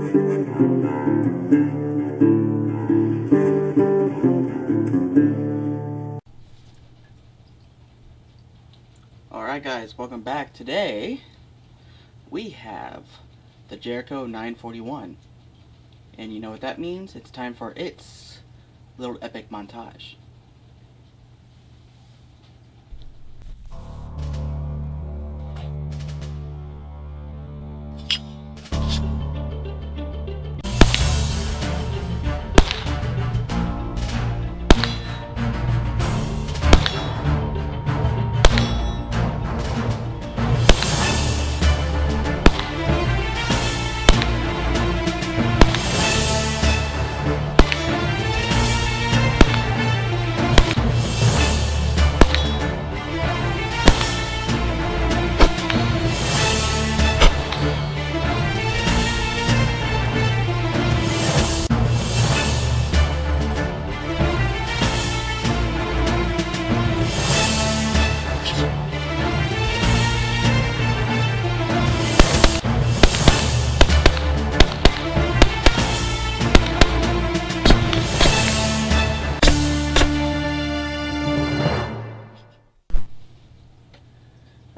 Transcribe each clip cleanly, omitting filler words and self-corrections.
Alright guys, welcome back. Today we have the Jericho 941, and you know what that means? It's time for its little epic montage.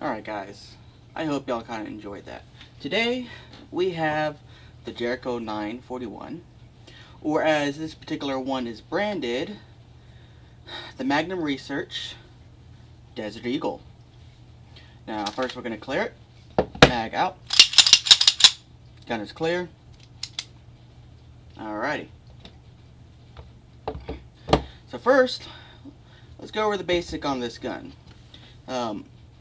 Alright guys, I hope y'all kind of enjoyed that. Today we have the Jericho 941, or as this particular one is branded, the Magnum Research Desert Eagle. Now first we're going to clear it. Mag out. Gun is clear. Alrighty. So first, let's go over the basic on this gun.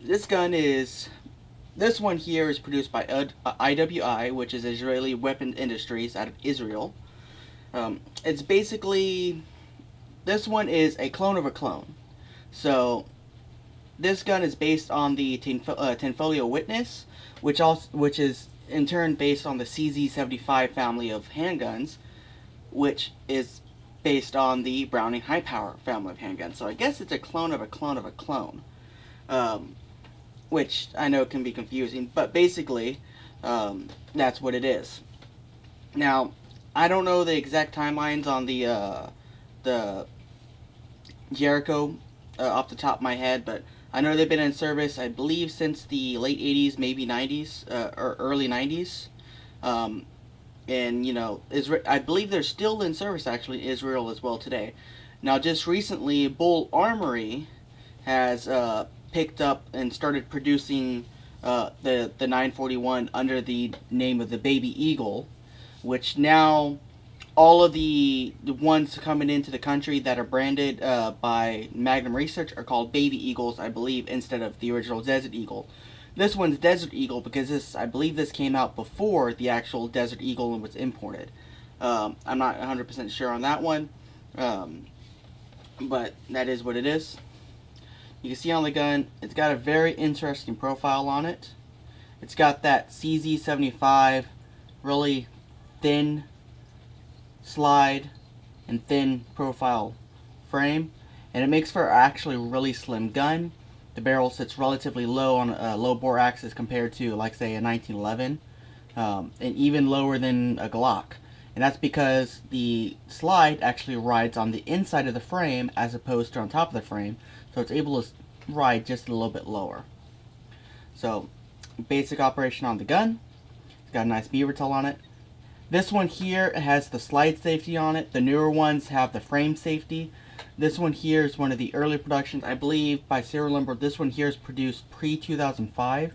This one here is produced by IWI, which is Israeli Weapon Industries out of Israel. It's basically, this one is a clone of a clone. So this gun is based on the Tenfolio Witness, which is in turn based on the CZ75 family of handguns, which is based on the Browning High Power family of handguns. So I guess it's a clone of a clone of a clone. Which I know can be confusing, but basically, that's what it is. Now, I don't know the exact timelines on the Jericho off the top of my head, but I know they've been in service, I believe, since the late 80s, maybe 90s, or early 90s. And, you know, I believe they're still in service, actually, in Israel as well today. Now, just recently, Bull Armory has picked up and started producing the 941 under the name of the Baby Eagle, which now all of the ones coming into the country that are branded by Magnum Research are called Baby Eagles, I believe, instead of the original Desert Eagle. This one's Desert Eagle because I believe this came out before the actual Desert Eagle and was imported. I'm not 100% sure on that one, but that is what it is. You can see on the gun, it's got a very interesting profile on it. It's got that CZ75 really thin slide and thin profile frame, and it makes for actually a really slim gun. The barrel sits relatively low on a low bore axis compared to, like, say, a 1911, and even lower than a Glock. And that's because the slide actually rides on the inside of the frame as opposed to on top of the frame, so it's able to ride just a little bit lower. So, basic operation on the gun. It's got a nice beaver tail on it. This one here has the slide safety on it. The newer ones have the frame safety. This one here is one of the early productions. I believe by serial number, this one here is produced pre-2005.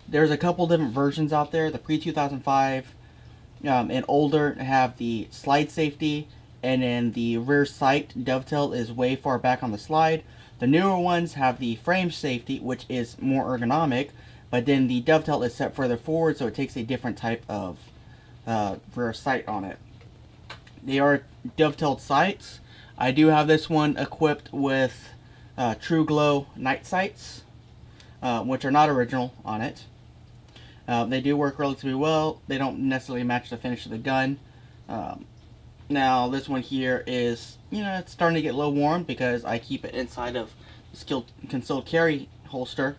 There's a couple different versions out there. The pre-2005 and older have the slide safety, and then the rear sight dovetail is way far back on the slide. The newer ones have the frame safety, which is more ergonomic, but then the dovetail is set further forward, so it takes a different type of rear sight on it. They are dovetailed sights. I do have this one equipped with True Glow night sights, which are not original on it. They do work relatively well. They don't necessarily match the finish of the gun. Now this one here is, you know, it's starting to get a little warm because I keep it inside of the concealed carry holster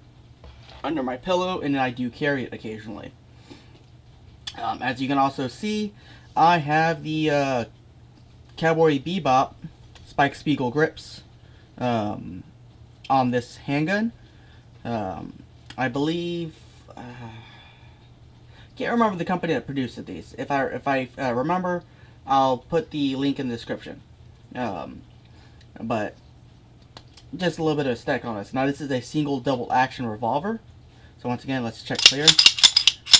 under my pillow, and I do carry it occasionally. As you can also see, I have the Cowboy Bebop Spike Spiegel grips on this handgun. I believe can't remember the company that produced these. If I remember, I'll put the link in the description. But just a little bit of a stack on this. Now this is a single double action revolver. So once again, let's check clear.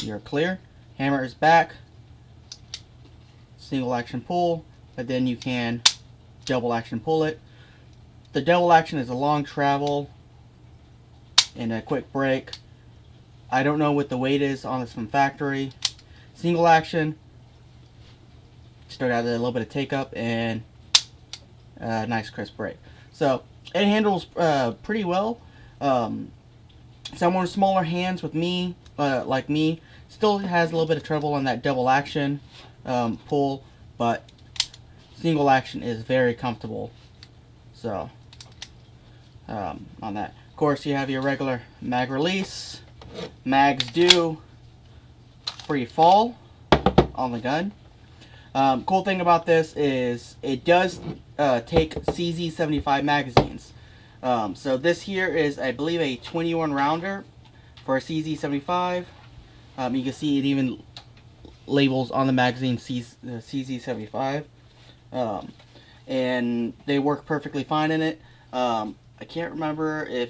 You're clear. Hammer is back. Single action pull, but then you can double action pull it. The double action is a long travel and a quick break. I don't know what the weight is on this from factory. Single action, start out with a little bit of take up and a nice crisp break. So it handles pretty well. Someone with smaller hands with me, like me, still has a little bit of trouble on that double action pull, but single action is very comfortable. So on that, of course, you have your regular mag release. Mags do free fall on the gun. Cool thing about this is it does take CZ75 magazines. So this here is, I believe, a 21 rounder for a CZ75. You can see it even labels on the magazine CZ75. And they work perfectly fine in it. I can't remember if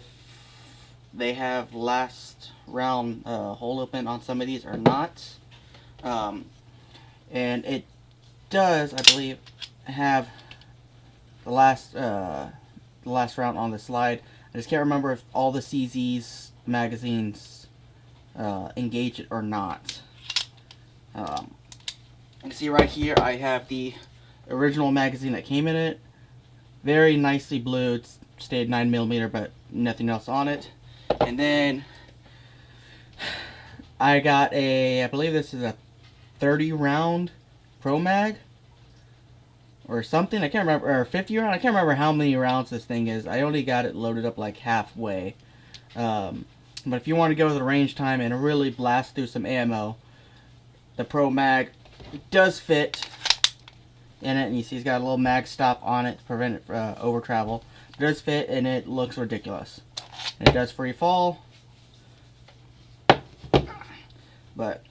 they have last round hole open on some of these or not. And it does, I believe, have the last round on the slide. I just can't remember if all the CZ's magazines engage it or not. You can see right here I have the original magazine that came in it. Very nicely blued, stayed 9mm, but nothing else on it. And then I got I believe this is a 30 round Pro Mag or something. I can't remember, or 50 round. I can't remember how many rounds this thing is. I only got it loaded up like halfway. But if you want to go to the range time and really blast through some ammo, the Pro Mag does fit in it. And you see it's got a little mag stop on it to prevent it over travel. It does fit, and it looks ridiculous. And it does free fall. But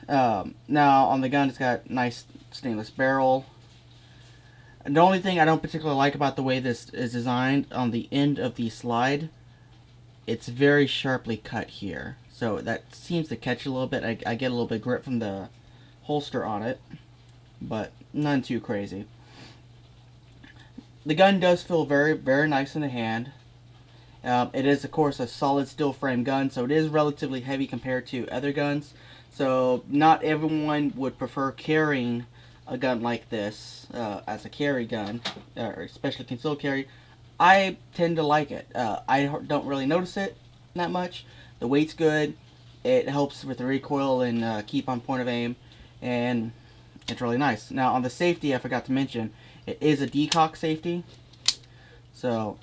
now on the gun, it's got nice stainless barrel. And the only thing I don't particularly like about the way this is designed, on the end of the slide, it's very sharply cut here. So that seems to catch a little bit. I get a little bit of grip from the holster on it, but none too crazy. The gun does feel very, very nice in the hand. It is, of course, a solid steel frame gun, so it is relatively heavy compared to other guns. So not everyone would prefer carrying a gun like this as a carry gun, or especially concealed carry. I tend to like it. I don't really notice it that much. The weight's good. It helps with the recoil and keep on point of aim, and it's really nice. Now on the safety, I forgot to mention, it is a decock safety. So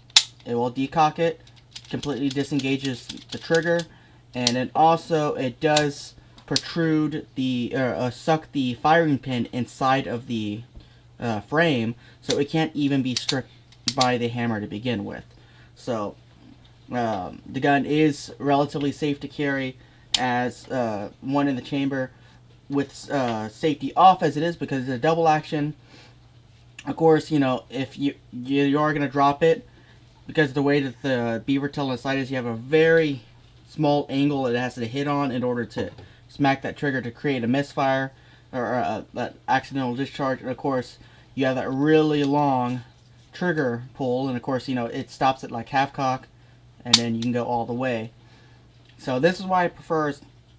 it will decock it, completely disengages the trigger, and then also it does protrude the suck the firing pin inside of the frame, so it can't even be struck by the hammer to begin with. So the gun is relatively safe to carry as one in the chamber, with safety off as it is, because it's a double action. Of course, you know, if you are going to drop it, because the way that the beaver tail on the side is, you have a very small angle it has to hit on in order to smack that trigger to create a misfire or that accidental discharge. And of course, you have that really long trigger pull, and of course, you know, it stops at like half cock, and then you can go all the way. So this is why I prefer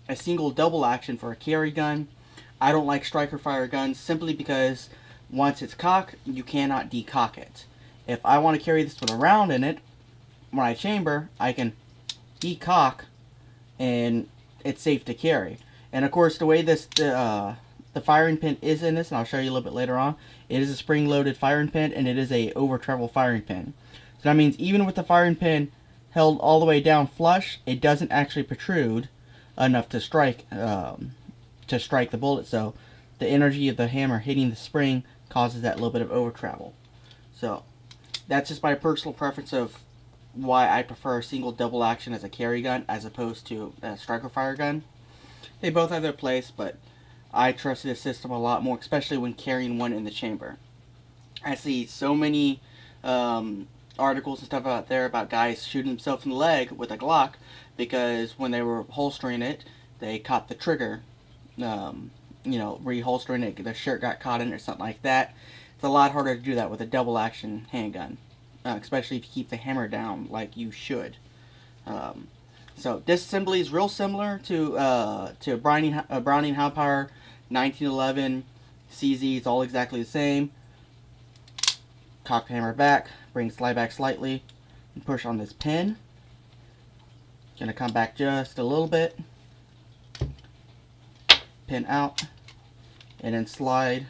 a single double action for a carry gun. I don't like striker fire guns simply because once it's cocked, you cannot decock it. If I want to carry this with a round in it, when I chamber, I can decock and it's safe to carry. And of course, the way this the firing pin is in this, and I'll show you a little bit later on, it is a spring-loaded firing pin, and it is a over-travel firing pin. So that means even with the firing pin held all the way down flush, it doesn't actually protrude enough to strike to strike the bullet. So the energy of the hammer hitting the spring causes that little bit of over travel. So that's just my personal preference of why I prefer single double action as a carry gun as opposed to a striker fire gun. They both have their place, but I trust this system a lot more, especially when carrying one in the chamber. I see so many articles and stuff out there about guys shooting themselves in the leg with a Glock because when they were holstering it, they caught the trigger. You know, reholstering it, the shirt got caught in it or something like that. It's a lot harder to do that with a double action handgun, especially if you keep the hammer down like you should. So disassembly is real similar to Browning High Power 1911 CZ. It's all exactly the same. Cock the hammer back, bring slide back slightly, and push on this pin. Gonna come back just a little bit. Pin out, and then slide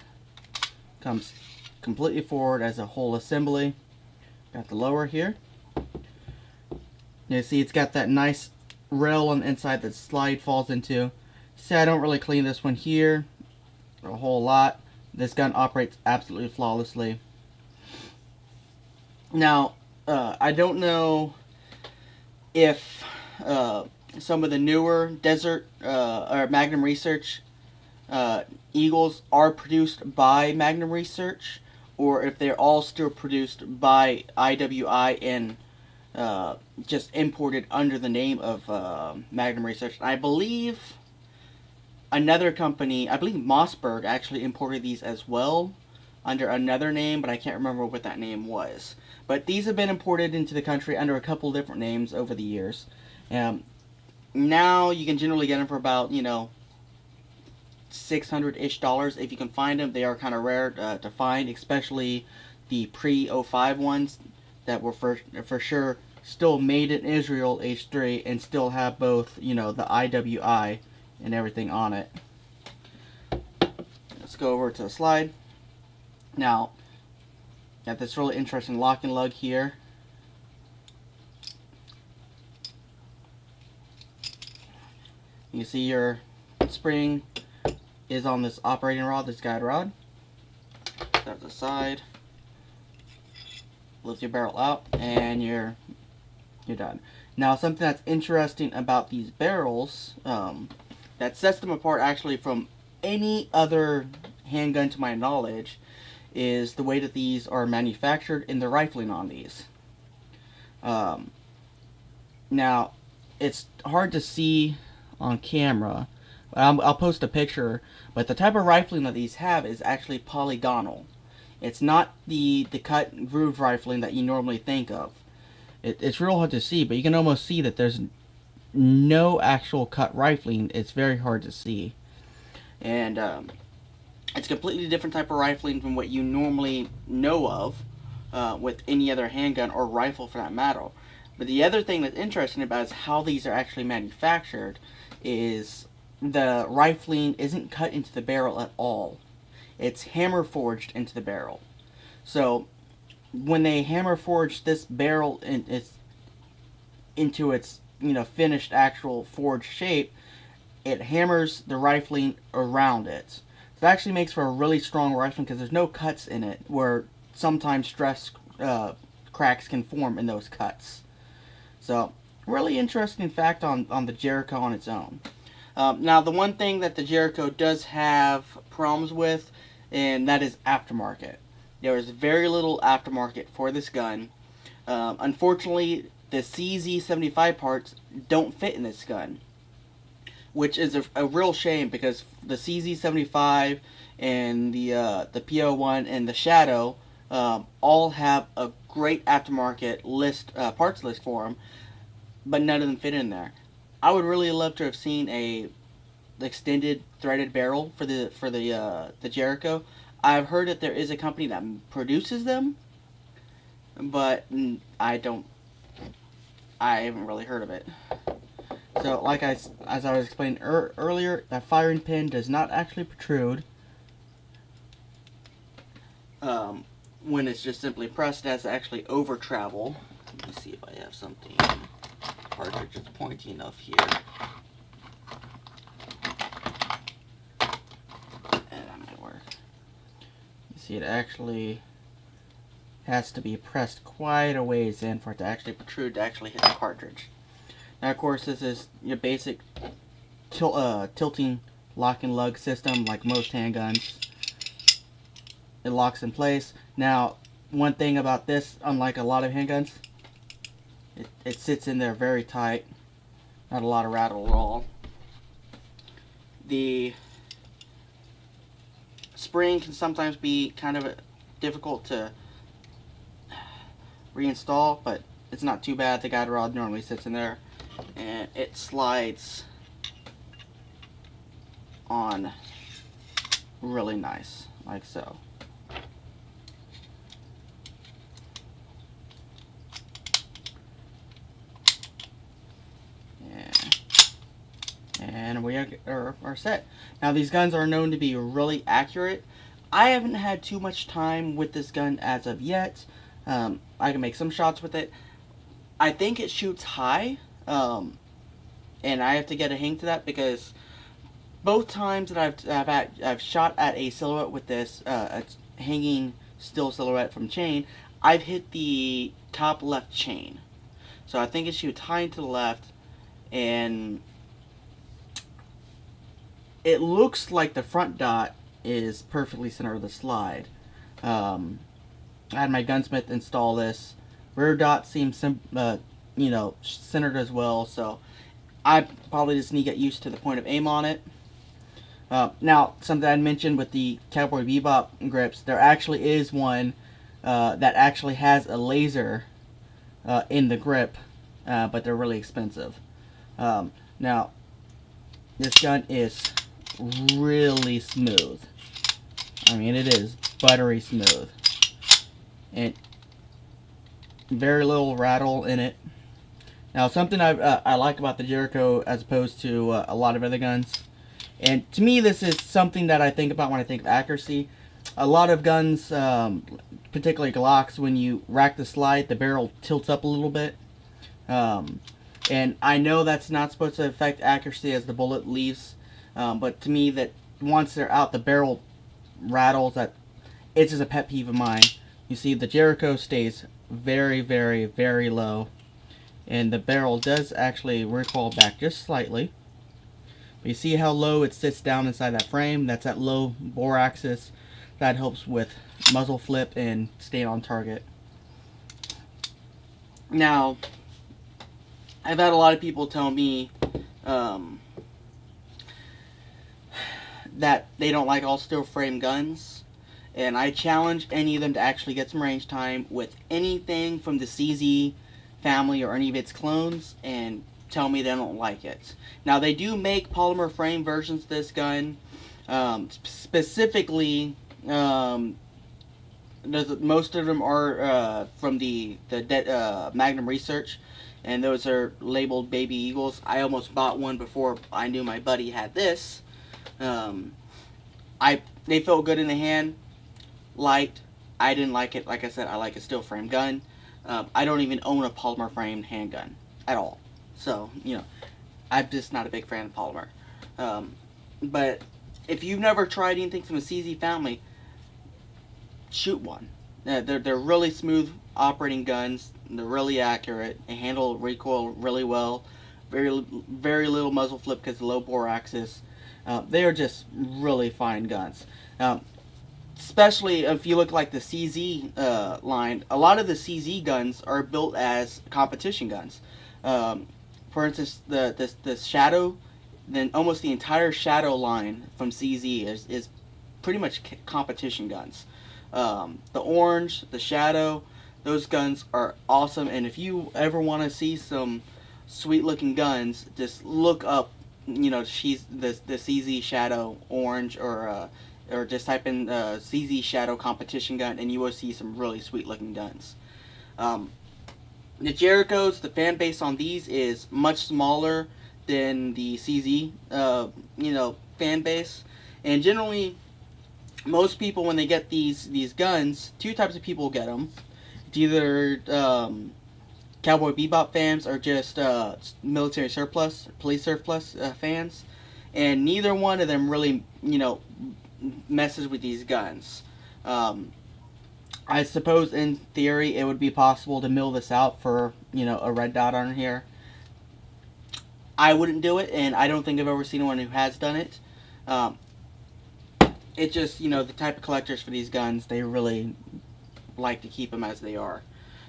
comes completely forward as a whole assembly. Got the lower here. You see it's got that nice rail on the inside that slide falls into. See, I don't really clean this one here a whole lot. This gun operates absolutely flawlessly. Now, I don't know if some of the newer Desert or Magnum Research Eagles are produced by Magnum Research, or if they're all still produced by IWI and just imported under the name of Magnum Research. I believe another company, I believe Mossberg, actually imported these as well under another name, but I can't remember what that name was. But these have been imported into the country under a couple different names over the years. Now you can generally get them for about, you know, $600-ish if you can find them. They are kind of rare to find, especially the pre-05 ones that were for sure still made in Israel H3 and still have both, you know, the IWI and everything on it. Let's go over to the slide. Now, got this really interesting lock and lug here. You see your spring is on this operating rod, this guide rod. That's the side. Lift your barrel out, and you're done. Now, something that's interesting about these barrels that sets them apart actually from any other handgun to my knowledge is the way that these are manufactured in the rifling on these. Now, it's hard to see on camera. I'll post a picture, but the type of rifling that these have is actually polygonal. It's not the cut and groove rifling that you normally think of. It's real hard to see, but you can almost see that there's no actual cut rifling. It's very hard to see. And it's a completely different type of rifling from what you normally know of with any other handgun or rifle for that matter. But the other thing that's interesting about is how these are actually manufactured is the rifling isn't cut into the barrel at all. It's hammer forged into the barrel. So when they hammer forge this barrel into its, you know, finished actual forged shape, it hammers the rifling around it. So it actually makes for a really strong rifling because there's no cuts in it where sometimes stress cracks can form in those cuts. So really interesting fact on the Jericho on its own. Now, the one thing that the Jericho does have problems with, and that is aftermarket. There is very little aftermarket for this gun. Unfortunately, the CZ75 parts don't fit in this gun, which is a real shame because the CZ75 and the P01 and the Shadow all have a great aftermarket list, parts list for them, but none of them fit in there. I would really love to have seen a extended threaded barrel for the Jericho. I've heard that there is a company that produces them, but I haven't really heard of it. So, like as I was explaining earlier, that firing pin does not actually protrude when it's just simply pressed. It has to actually over travel. Let me see if I have something cartridge that's pointy enough here. see, it actually has to be pressed quite a ways in for it to actually protrude to actually hit the cartridge. Now, of course, this is your basic tilting lock and lug system like most handguns. It locks in place. Now, one thing about this, unlike a lot of handguns, it sits in there very tight. Not a lot of rattle at all. The spring can sometimes be kind of difficult to reinstall, but it's not too bad. The guide rod normally sits in there, and it slides on really nice, like so. And we are set. Now, these guns are known to be really accurate. I haven't had too much time with this gun as of yet. I can make some shots with it. I think it shoots high, and I have to get a hang to that, because both times that I've shot at a silhouette with this, a hanging still silhouette from chain, I've hit the top left chain. So I think it shoots high to the left, and it looks like the front dot is perfectly centered of the slide. I had my gunsmith install this. Rear dot seems centered as well, so I probably just need to get used to the point of aim on it. Now, something I mentioned with the Cowboy Bebop grips, there actually is one that actually has a laser in the grip, but they're really expensive. Now, this gun is really smooth. I mean, it is buttery smooth, and very little rattle in it. Now, something I like about the Jericho as opposed to a lot of other guns, and to me this is something that I think about when I think of accuracy. A lot of guns, particularly Glocks, when you rack the slide, the barrel tilts up a little bit. And I know that's not supposed to affect accuracy as the bullet leaves, but to me, that once they're out, the barrel rattles. That it's just a pet peeve of mine. You see, the Jericho stays very, very, very low, and the barrel does actually recoil back just slightly. But you see how low it sits down inside that frame? That's that low bore axis. That helps with muzzle flip and stay on target. Now, I've had a lot of people tell me that they don't like all steel frame guns, and I challenge any of them to actually get some range time with anything from the CZ family or any of its clones, and tell me they don't like it. Now, they do make polymer frame versions of this gun. Specifically, most of them are from the Magnum Research, and those are labeled Baby Eagles. I almost bought one before I knew my buddy had this. They felt good in the hand, light. I didn't like it. Like I said, I like a steel frame gun. I don't even own a polymer framed handgun at all. So, you know, I'm just not a big fan of polymer. But if you've never tried anything from the CZ family, shoot one. They're really smooth operating guns. They're really accurate. They handle recoil really well. Very little muzzle flip because of the low bore axis. They are just really fine guns. Especially if you look like the CZ line, a lot of the CZ guns are built as competition guns. For instance, the Shadow, then almost the entire Shadow line from CZ is pretty much competition guns. The Orange, the Shadow, those guns are awesome. And if you ever want to see some sweet looking guns, just look up, you know, the CZ Shadow Orange, or just type in CZ Shadow competition gun, and you will see some really sweet looking guns. The Jerichos, the fan base on these is much smaller than the CZ, fan base. And generally, most people, when they get these guns, two types of people get them. It's either Cowboy Bebop fans or just military surplus, police surplus fans. And neither one of them really, messes with these guns. I suppose in theory it would be possible to mill this out for, a red dot on here. I wouldn't do it, and I don't think I've ever seen anyone who has done it. It's just, the type of collectors for these guns, they really like to keep them as they are.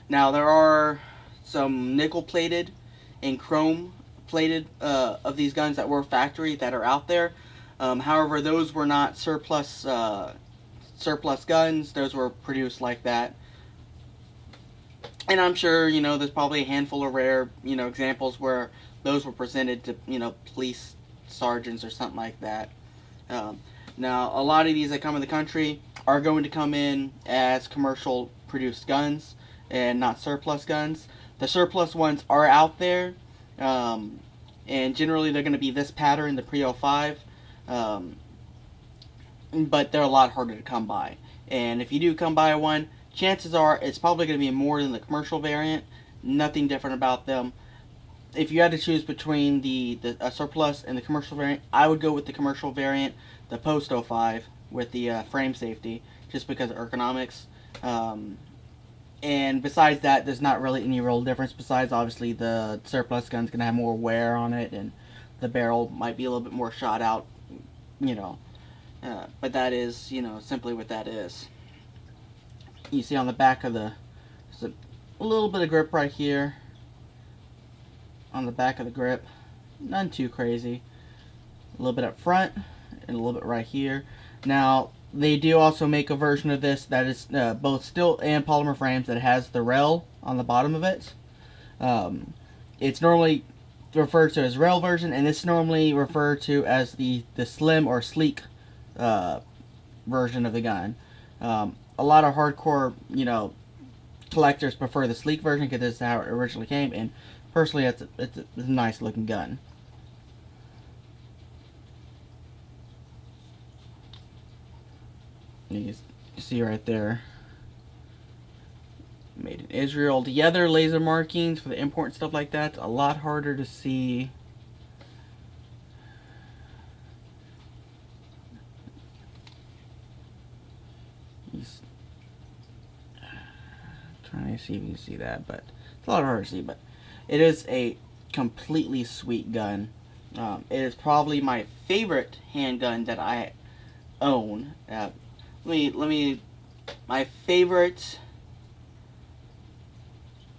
Now, there are some nickel-plated and chrome-plated of these guns that were factory that are out there. However, those were not surplus guns. Those were produced like that. And I'm sure, there's probably a handful of rare, examples where those were presented to, police sergeants or something like that. Now, a lot of these that come in the country are going to come in as commercial produced guns and not surplus guns. The surplus ones are out there, and generally they're going to be this pattern, the Pre-05, but they're a lot harder to come by. And if you do come by one, chances are it's probably going to be more than the commercial variant. Nothing different about them. If you had to choose between the surplus and the commercial variant, I would go with the commercial variant, the Post-05, with the frame safety, just because of ergonomics. And besides that, there's not really any real difference. Besides, obviously, the surplus gun's going to have more wear on it, and the barrel might be a little bit more shot out, but that is, simply what that is. You see on the back of there's a little bit of grip right here on the back of the grip. None too crazy. A little bit up front and a little bit right here. Now, they do also make a version of this that is both steel and polymer frames that has the rail on the bottom of it. It's normally referred to as rail version, and it's normally referred to as the slim or sleek version of the gun. A lot of hardcore, collectors prefer the sleek version because this is how it originally came, and personally, it's a nice looking gun. You see right there, made in Israel. The other laser markings for the import and stuff like that, a lot harder to see. Trying to see if you can see that, but it's a lot harder to see. But it is a completely sweet gun. It is probably my favorite handgun that I own. My favorite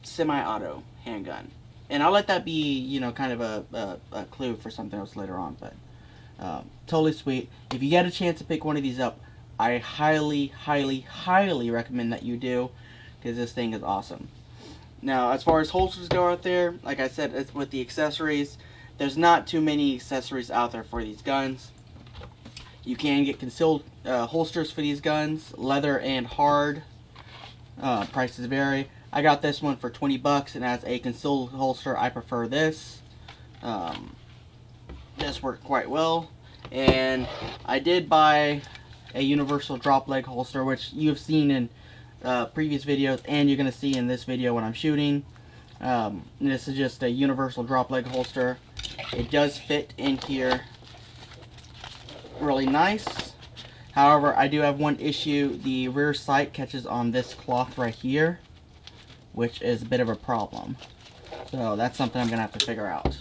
semi-auto handgun, and I'll let that be, kind of a clue for something else later on. But totally sweet. If you get a chance to pick one of these up, I highly, highly, highly recommend that you do, because this thing is awesome. Now, as far as holsters go out there, like I said, it's with the accessories. There's not too many accessories out there for these guns. You can get concealed holsters for these guns, leather and hard. Prices vary. I got this one for 20 bucks, and as a concealed holster, I prefer this. This worked quite well. And I did buy a universal drop leg holster, which you've seen in previous videos, and you're going to see in this video when I'm shooting. This is just a universal drop leg holster. It does fit in here really nice. However, I do have one issue. The rear sight catches on this cloth right here, which is a bit of a problem. So that's something I'm going to have to figure out.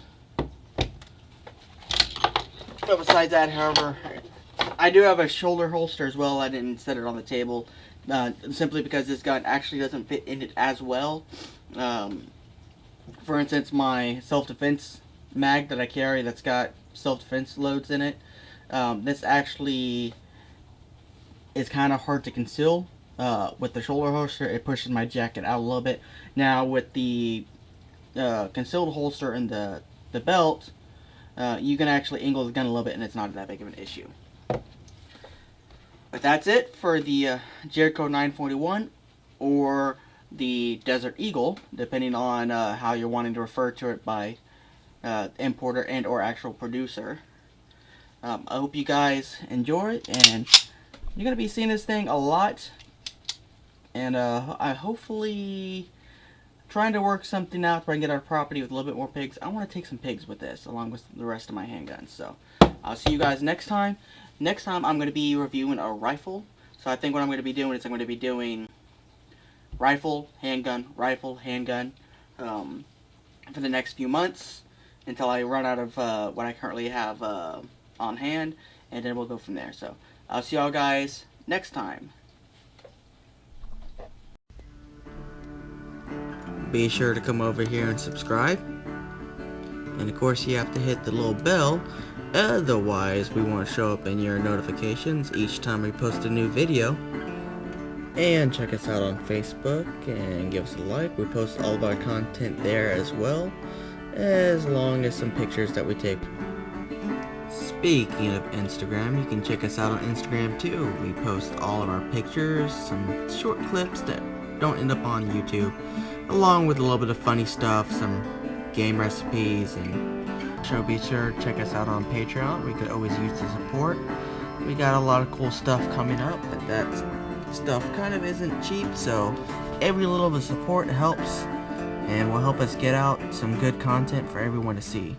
But besides that, however, I do have a shoulder holster as well. I didn't set it on the table, simply because this gun actually doesn't fit in it as well. For instance, my self-defense mag that I carry that's got self-defense loads in it, this actually is kind of hard to conceal. With the shoulder holster, it pushes my jacket out a little bit. Now with the concealed holster and the belt, you can actually angle the gun a little bit, and it's not that big of an issue. But that's it for the Jericho 941, or the Desert Eagle, depending on how you're wanting to refer to it by importer and or actual producer. I hope you guys enjoy it, and you're going to be seeing this thing a lot. And I hopefully trying to work something out where I can get our property with a little bit more pigs. I want to take some pigs with this, along with the rest of my handguns. So I'll see you guys next time. Next time I'm going to be reviewing a rifle. So So I think what I'm going to be doing is I'm going to be doing rifle, handgun, for the next few months until I run out of what I currently have on hand, and then we'll go from there. So I'll see y'all guys next time. Be sure to come over here and subscribe. And of course you have to hit the little bell, otherwise we won't show up in your notifications each time we post a new video. And check us out on Facebook and give us a like. We post all of our content there as well, as long as some pictures that we take. Speaking of Instagram, you can check us out on Instagram too. We post all of our pictures, some short clips that don't end up on YouTube, along with a little bit of funny stuff, some game recipes, and so be sure to check us out on Patreon. We could always use the support. We got a lot of cool stuff coming up, but that stuff kind of isn't cheap, so every little bit of support helps and will help us get out some good content for everyone to see.